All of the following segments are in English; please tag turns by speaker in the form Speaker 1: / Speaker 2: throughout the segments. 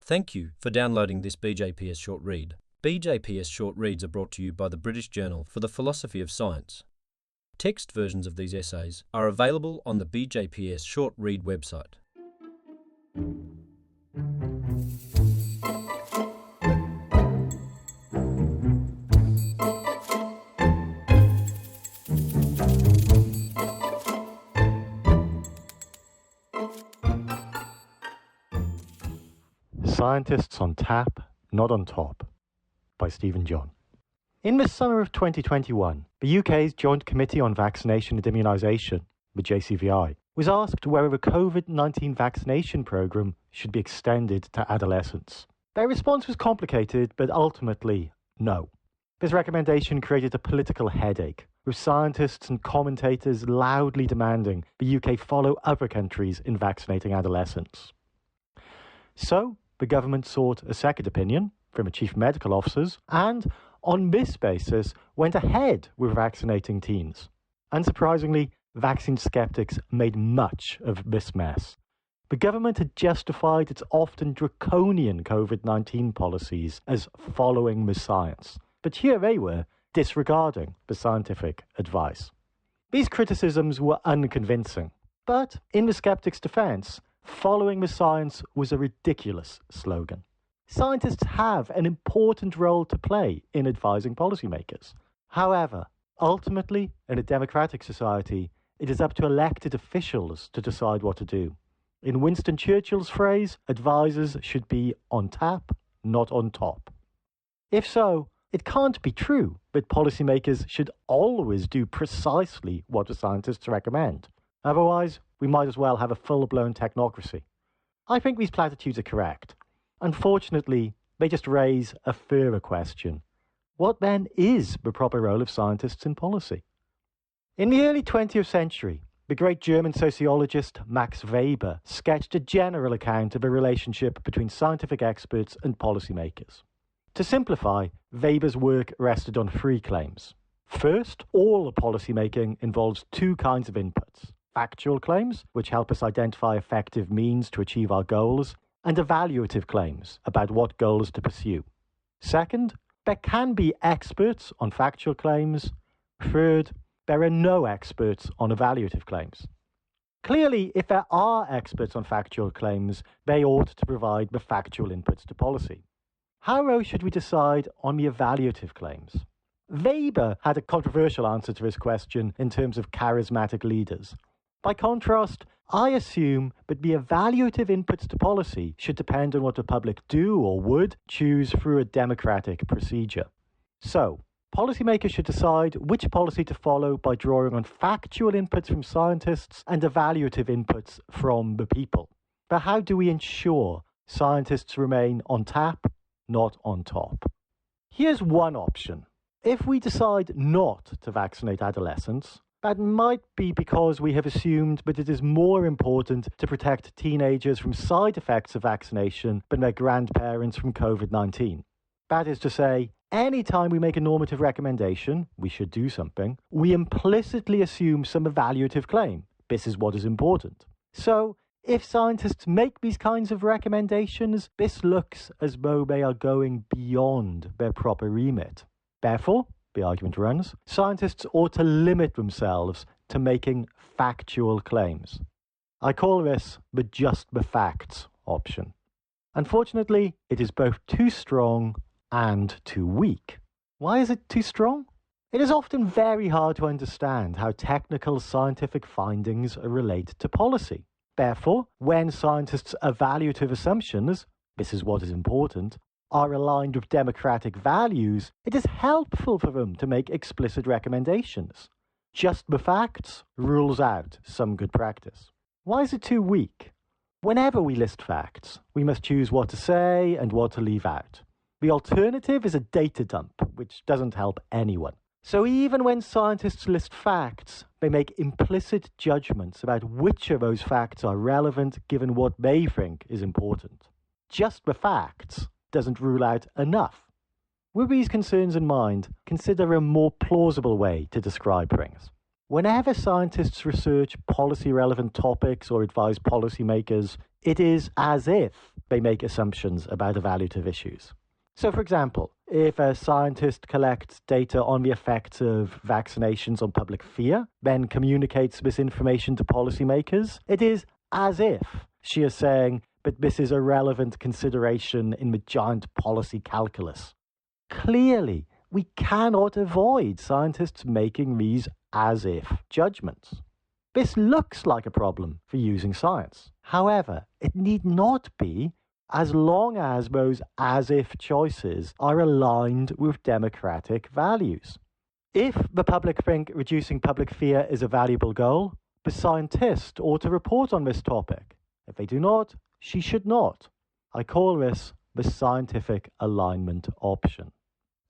Speaker 1: Thank you for downloading this BJPS short read. BJPS short reads are brought to you by the British Journal for the Philosophy of Science. Text versions of these essays are available on the BJPS short read website.
Speaker 2: Scientists on Tap, Not on Top, by Stephen John. In the summer of 2021, the UK's Joint Committee on Vaccination and Immunisation, the JCVI, was asked whether the COVID-19 vaccination programme should be extended to adolescents. Their response was complicated, but ultimately, no. This recommendation created a political headache, with scientists and commentators loudly demanding the UK follow other countries in vaccinating adolescents. So, the government sought a second opinion from the chief medical officers and, on this basis, went ahead with vaccinating teens. Unsurprisingly, vaccine skeptics made much of this mess. The government had justified its often draconian COVID-19 policies as following the science, but here they were, disregarding the scientific advice. These criticisms were unconvincing, but in the skeptics' defence, following the science was a ridiculous slogan. Scientists have an important role to play in advising policymakers. However, ultimately, in a democratic society, it is up to elected officials to decide what to do. In Winston Churchill's phrase, advisors should be on tap, not on top. If so, it can't be true that policymakers should always do precisely what the scientists recommend. Otherwise, we might as well have a full-blown technocracy. I think these platitudes are correct. Unfortunately, they just raise a further question. What then is the proper role of scientists in policy? In the early 20th century, the great German sociologist Max Weber sketched a general account of the relationship between scientific experts and policymakers. To simplify, Weber's work rested on three claims. First, all policymaking involves two kinds of inputs: factual claims, which help us identify effective means to achieve our goals, and evaluative claims about what goals to pursue. Second, there can be experts on factual claims. Third, there are no experts on evaluative claims. Clearly, if there are experts on factual claims, they ought to provide the factual inputs to policy. How, though, should we decide on the evaluative claims? Weber had a controversial answer to this question in terms of charismatic leaders. By contrast, I assume that the evaluative inputs to policy should depend on what the public do or would choose through a democratic procedure. So, policymakers should decide which policy to follow by drawing on factual inputs from scientists and evaluative inputs from the people. But how do we ensure scientists remain on tap, not on top? Here's one option. If we decide not to vaccinate adolescents, that might be because we have assumed that it is more important to protect teenagers from side effects of vaccination than their grandparents from COVID-19. That is to say, any time we make a normative recommendation, we should do something, we implicitly assume some evaluative claim. This is what is important. So, if scientists make these kinds of recommendations, this looks as though they are going beyond their proper remit. Therefore, the argument runs, scientists ought to limit themselves to making factual claims. I call this the just the facts option. Unfortunately, it is both too strong and too weak. Why is it too strong? It is often very hard to understand how technical scientific findings relate to policy. Therefore, when scientists' evaluative assumptions, this is what is important, are aligned with democratic values, it is helpful for them to make explicit recommendations. Just the facts rules out some good practice. Why is it too weak? Whenever we list facts, we must choose what to say and what to leave out. The alternative is a data dump, which doesn't help anyone. So even when scientists list facts, they make implicit judgments about which of those facts are relevant given what they think is important. Just the facts doesn't rule out enough. With these concerns in mind, consider a more plausible way to describe things. Whenever scientists research policy-relevant topics or advise policymakers, it is as if they make assumptions about evaluative issues. So, for example, if a scientist collects data on the effects of vaccinations on public fear, then communicates this information to policymakers, it is as if she is saying that this is a relevant consideration in the giant policy calculus. Clearly, we cannot avoid scientists making these as-if judgments. This looks like a problem for using science. However, it need not be, as long as those as-if choices are aligned with democratic values. If the public think reducing public fear is a valuable goal, the scientist ought to report on this topic. If they do not, she should not. I call this the scientific alignment option.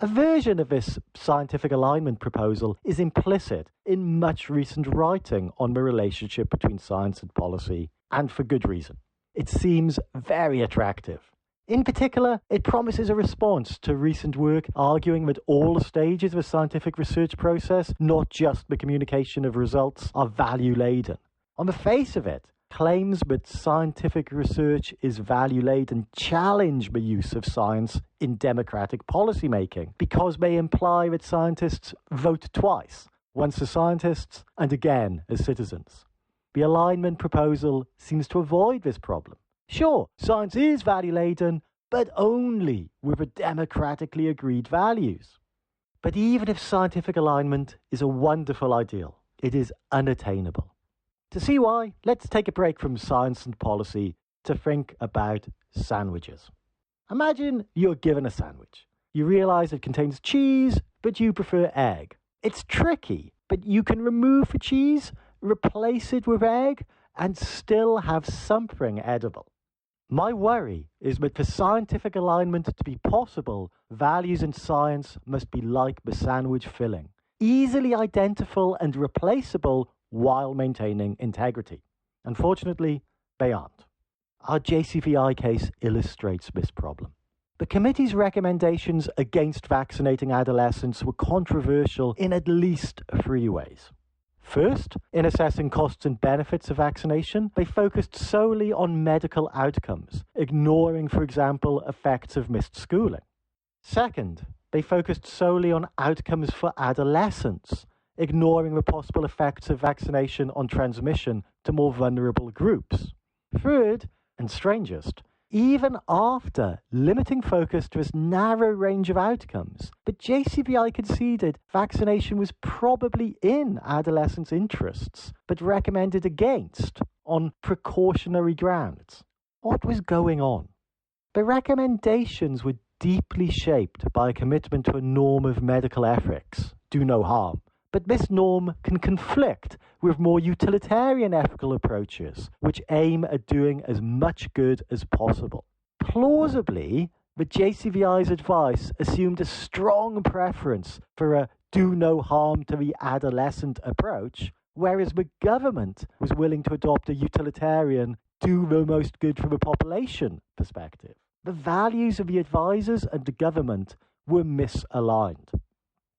Speaker 2: A version of this scientific alignment proposal is implicit in much recent writing on the relationship between science and policy, and for good reason. It seems very attractive. In particular, it promises a response to recent work arguing that all stages of a scientific research process, not just the communication of results, are value-laden. On the face of it, claims that scientific research is value-laden challenge the use of science in democratic policymaking because they imply that scientists vote twice, once as scientists and again as citizens. The alignment proposal seems to avoid this problem. Sure, science is value-laden, but only with the democratically agreed values. But even if scientific alignment is a wonderful ideal, it is unattainable. To see why, let's take a break from science and policy to think about sandwiches. Imagine you're given a sandwich. You realise it contains cheese, but you prefer egg. It's tricky, but you can remove the cheese, replace it with egg, and still have something edible. My worry is that for scientific alignment to be possible, values in science must be like the sandwich filling, easily identifiable and replaceable while maintaining integrity. Unfortunately, they aren't. Our JCVI case illustrates this problem. The committee's recommendations against vaccinating adolescents were controversial in at least 3 ways. First, in assessing costs and benefits of vaccination, they focused solely on medical outcomes, ignoring, for example, effects of missed schooling. Second, they focused solely on outcomes for adolescents, ignoring the possible effects of vaccination on transmission to more vulnerable groups. Third, and strangest, even after limiting focus to this narrow range of outcomes, the JCVI conceded vaccination was probably in adolescents' interests, but recommended against on precautionary grounds. What was going on? The recommendations were deeply shaped by a commitment to a norm of medical ethics, do no harm. But this norm can conflict with more utilitarian ethical approaches, which aim at doing as much good as possible. Plausibly, the JCVI's advice assumed a strong preference for a do no harm to the adolescent approach, whereas the government was willing to adopt a utilitarian do the most good for the population perspective. The values of the advisors and the government were misaligned.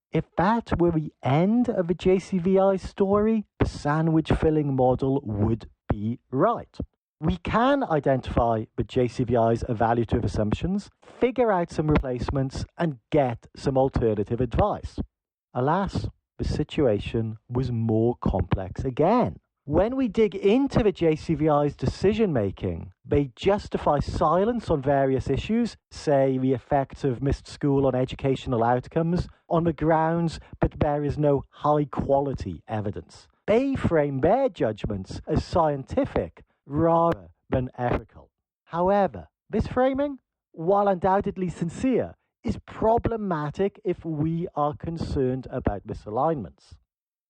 Speaker 2: If that were the end of the JCVI story, the sandwich filling model would be right. We can identify the JCVI's evaluative assumptions, figure out some replacements, and get some alternative advice. Alas, the situation was more complex again. When we dig into the JCVI's decision-making, they justify silence on various issues, say the effects of missed school on educational outcomes, on the grounds that there is no high-quality evidence. They frame their judgments as scientific rather than ethical. However, this framing, while undoubtedly sincere, is problematic if we are concerned about misalignments.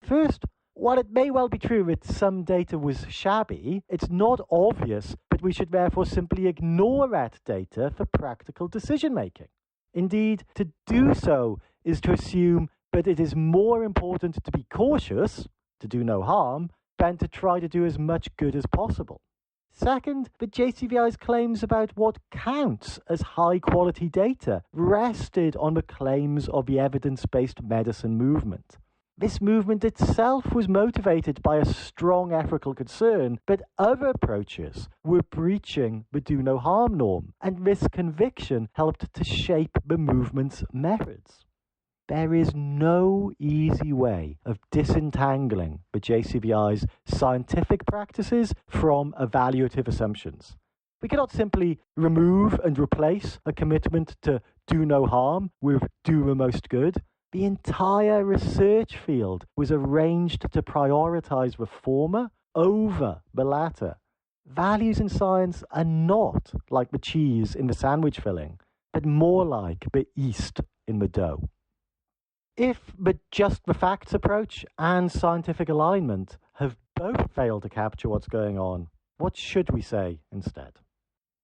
Speaker 2: First, while it may well be true that some data was shabby, it's not obvious that we should therefore simply ignore that data for practical decision-making. Indeed, to do so is to assume that it is more important to be cautious, to do no harm, than to try to do as much good as possible. Second, the JCVI's claims about what counts as high-quality data rested on the claims of the evidence-based medicine movement. This movement itself was motivated by a strong ethical concern, but other approaches were breaching the do no harm norm, and this conviction helped to shape the movement's methods. There is no easy way of disentangling the JCVI's scientific practices from evaluative assumptions. We cannot simply remove and replace a commitment to do no harm with do the most good. The entire research field was arranged to prioritize the former over the latter. Values in science are not like the cheese in the sandwich filling, but more like the yeast in the dough. If the just the facts approach and scientific alignment have both failed to capture what's going on, what should we say instead?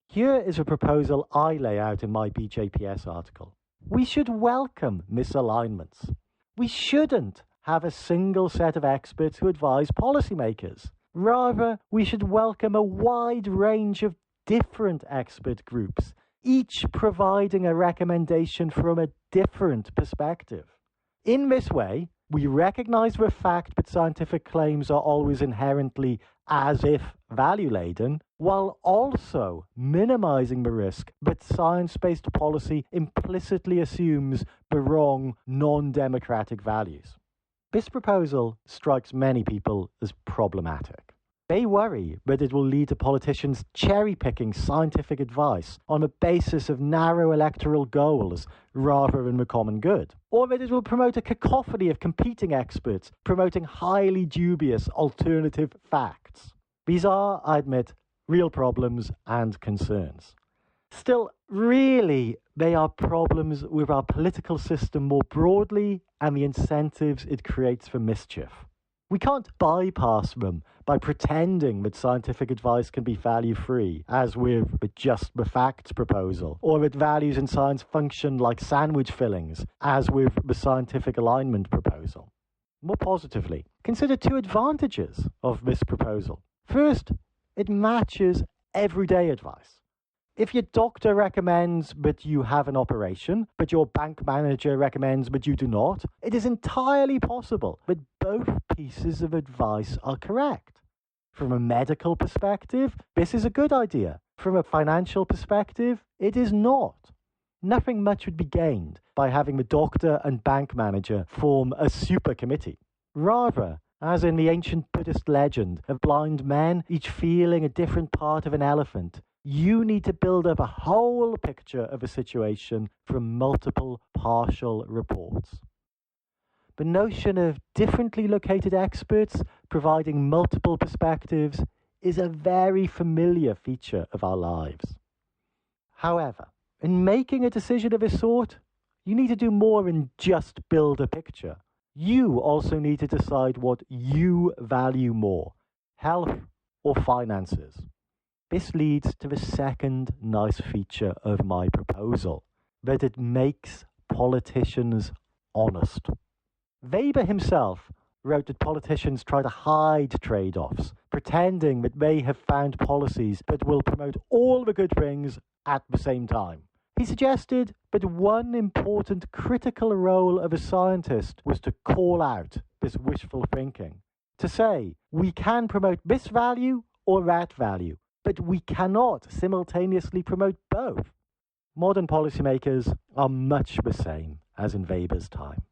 Speaker 2: Here is a proposal I lay out in my BJPS article. We should welcome misalignments. We shouldn't have a single set of experts who advise policymakers. Rather, we should welcome a wide range of different expert groups, each providing a recommendation from a different perspective. In this way, we recognize the fact that scientific claims are always inherently as if value-laden, while also minimizing the risk that science-based policy implicitly assumes the wrong, non-democratic values. This proposal strikes many people as problematic. They worry that it will lead to politicians cherry-picking scientific advice on the basis of narrow electoral goals rather than the common good, or that it will promote a cacophony of competing experts promoting highly dubious alternative facts. These are, I admit, real problems and concerns. Still, really, they are problems with our political system more broadly and the incentives it creates for mischief. We can't bypass them by pretending that scientific advice can be value-free, as with the just the facts proposal, or that values in science function like sandwich fillings, as with the scientific alignment proposal. More positively, consider two advantages of this proposal. First, it matches everyday advice. If your doctor recommends that you have an operation, but your bank manager recommends that you do not, it is entirely possible that both pieces of advice are correct. From a medical perspective, this is a good idea. From a financial perspective, it is not. Nothing much would be gained by having the doctor and bank manager form a super committee. Rather, as in the ancient Buddhist legend of blind men each feeling a different part of an elephant, you need to build up a whole picture of a situation from multiple partial reports. The notion of differently located experts providing multiple perspectives is a very familiar feature of our lives. However, in making a decision of this sort, you need to do more than just build a picture. You also need to decide what you value more, health or finances. This leads to the second nice feature of my proposal, that it makes politicians honest. Weber himself wrote that politicians try to hide trade-offs, pretending that they have found policies that will promote all the good things at the same time. He suggested that one important critical role of a scientist was to call out this wishful thinking, to say, we can promote this value or that value, but we cannot simultaneously promote both. Modern policymakers are much the same as in Weber's time.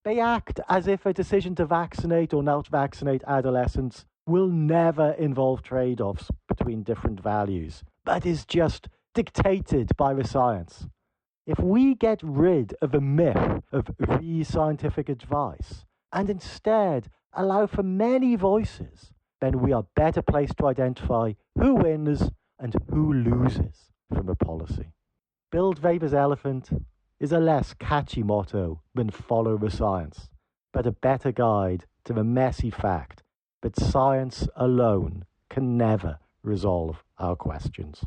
Speaker 2: They act as if a decision to vaccinate or not vaccinate adolescents will never involve trade-offs between different values, but is just dictated by the science. If we get rid of the myth of the scientific advice and instead allow for many voices, then we are better placed to identify who wins and who loses from a policy. Build Weber's elephant is a less catchy motto than follow the science, but a better guide to the messy fact that science alone can never resolve our questions.